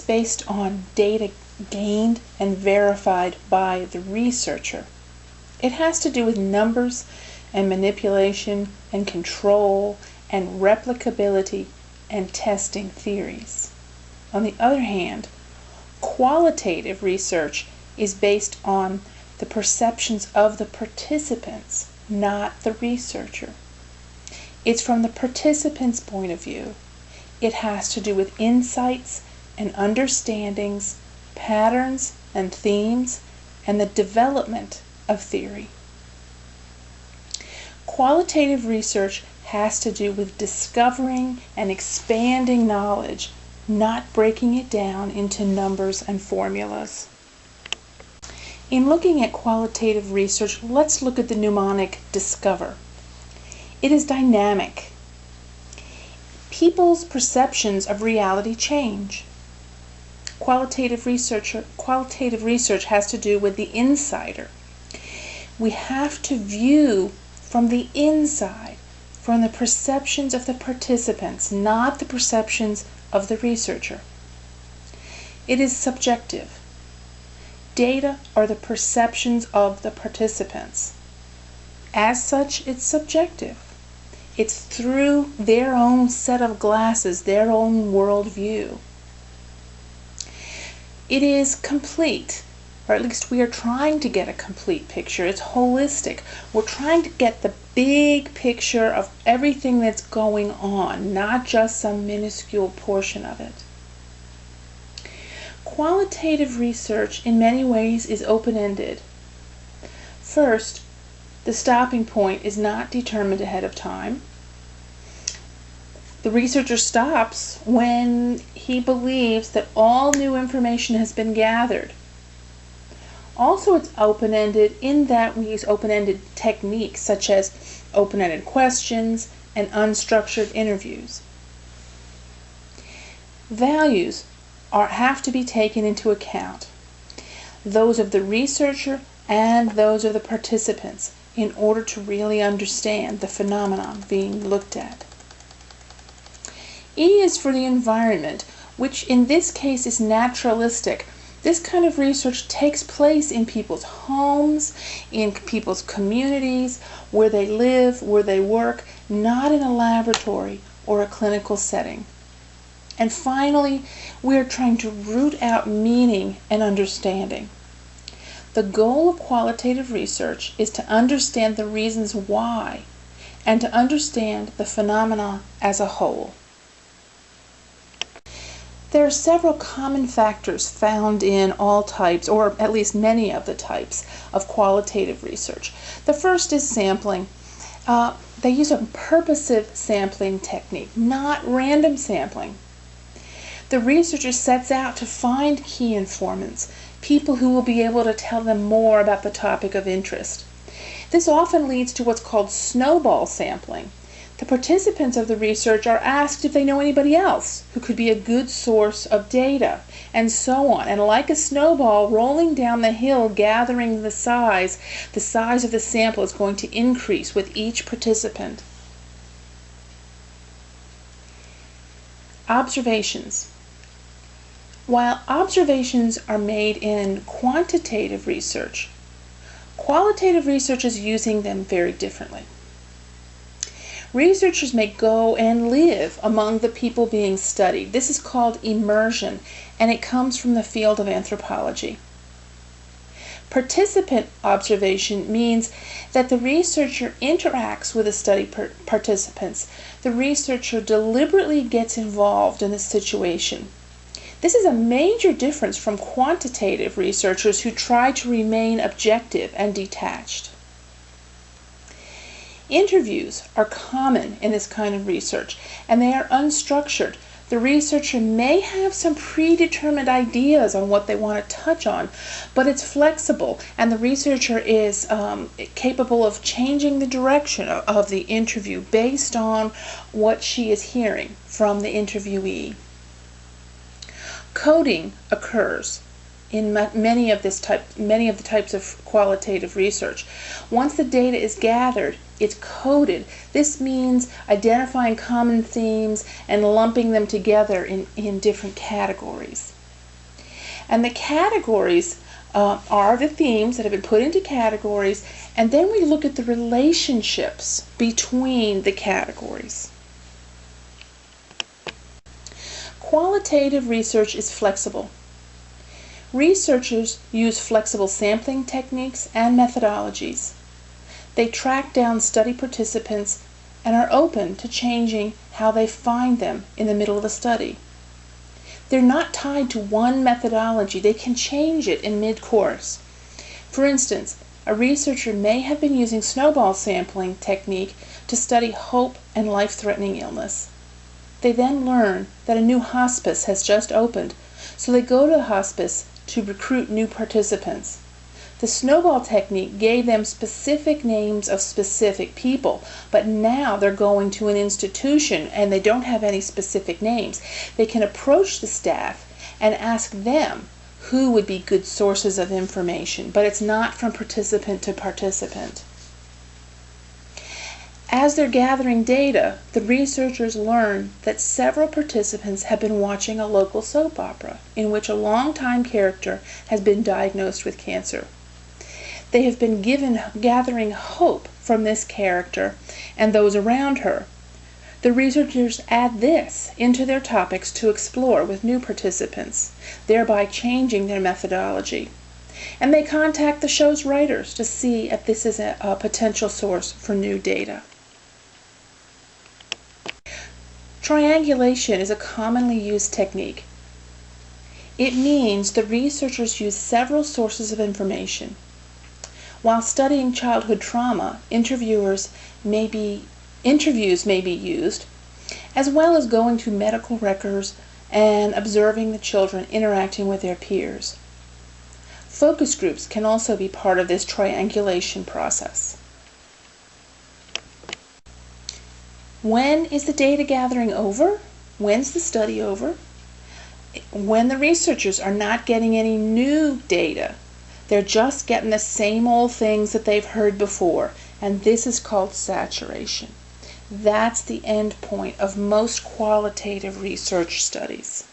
based on data gained and verified by the researcher. It has to do with numbers and manipulation and control and replicability and testing theories. On the other hand, qualitative research is based on the perceptions of the participants, not the researcher. It's from the participant's point of view. It has to do with insights and understandings, patterns and themes, and the development of theory. Qualitative research has to do with discovering and expanding knowledge, not breaking it down into numbers and formulas. In looking at qualitative research, let's look at the mnemonic DISCOVER. It is dynamic. People's perceptions of reality change. Qualitative research has to do with the insider. We have to view from the inside, from the perceptions of the participants, not the perceptions of the researcher. It is subjective. Data are the perceptions of the participants. As such, it's subjective. It's through their own set of glasses, their own worldview. It is complete, or at least we are trying to get a complete picture. It's holistic. We're trying to get the big picture of everything that's going on, not just some minuscule portion of it. Qualitative research in many ways is open-ended. First, the stopping point is not determined ahead of time. The researcher stops when he believes that all new information has been gathered. Also, it's open-ended in that we use open-ended techniques such as open-ended questions and unstructured interviews. Values have to be taken into account, those of the researcher and those of the participants, in order to really understand the phenomenon being looked at. E is for the environment, which in this case is naturalistic. This kind of research takes place in people's homes, in people's communities, where they live, where they work, not in a laboratory or a clinical setting. And finally, we are trying to root out meaning and understanding. The goal of qualitative research is to understand the reasons why and to understand the phenomena as a whole. There are several common factors found in all types, or at least many of the types, of qualitative research. The first is sampling. They use a purposive sampling technique, not random sampling. The researcher sets out to find key informants, people who will be able to tell them more about the topic of interest. This often leads to what's called snowball sampling. The participants of the research are asked if they know anybody else who could be a good source of data, and so on. And like a snowball rolling down the hill, gathering the size of the sample is going to increase with each participant. Observations. While observations are made in quantitative research, qualitative research is using them very differently. Researchers may go and live among the people being studied. This is called immersion, and it comes from the field of anthropology. Participant observation means that the researcher interacts with the study participants. The researcher deliberately gets involved in the situation. This is a major difference from quantitative researchers who try to remain objective and detached. Interviews are common in this kind of research, and they are unstructured. The researcher may have some predetermined ideas on what they want to touch on, but it's flexible, and the researcher is capable of changing the direction of the interview based on what she is hearing from the interviewee. Coding occurs in many of the types of qualitative research. Once the data is gathered, it's coded. This means identifying common themes and lumping them together in different categories. And the categories are the themes that have been put into categories, and then we look at the relationships between the categories. Qualitative research is flexible. Researchers use flexible sampling techniques and methodologies. They track down study participants and are open to changing how they find them in the middle of a study. They're not tied to one methodology. They can change it in mid-course. For instance, a researcher may have been using snowball sampling technique to study hope and life-threatening illness. They then learn that a new hospice has just opened, so they go to the hospice to recruit new participants. The snowball technique gave them specific names of specific people, but now they're going to an institution and they don't have any specific names. They can approach the staff and ask them who would be good sources of information, but it's not from participant to participant. As they're gathering data, the researchers learn that several participants have been watching a local soap opera in which a longtime character has been diagnosed with cancer. They have been gathering hope from this character and those around her. The researchers add this into their topics to explore with new participants, thereby changing their methodology. And they contact the show's writers to see if this is a potential source for new data. Triangulation is a commonly used technique. It means the researchers use several sources of information. While studying childhood trauma, interviews may be used, as well as going through medical records and observing the children interacting with their peers. Focus groups can also be part of this triangulation process. When is the data gathering over? When's the study over? When the researchers are not getting any new data. They're just getting the same old things that they've heard before, and this is called saturation. That's the end point of most qualitative research studies.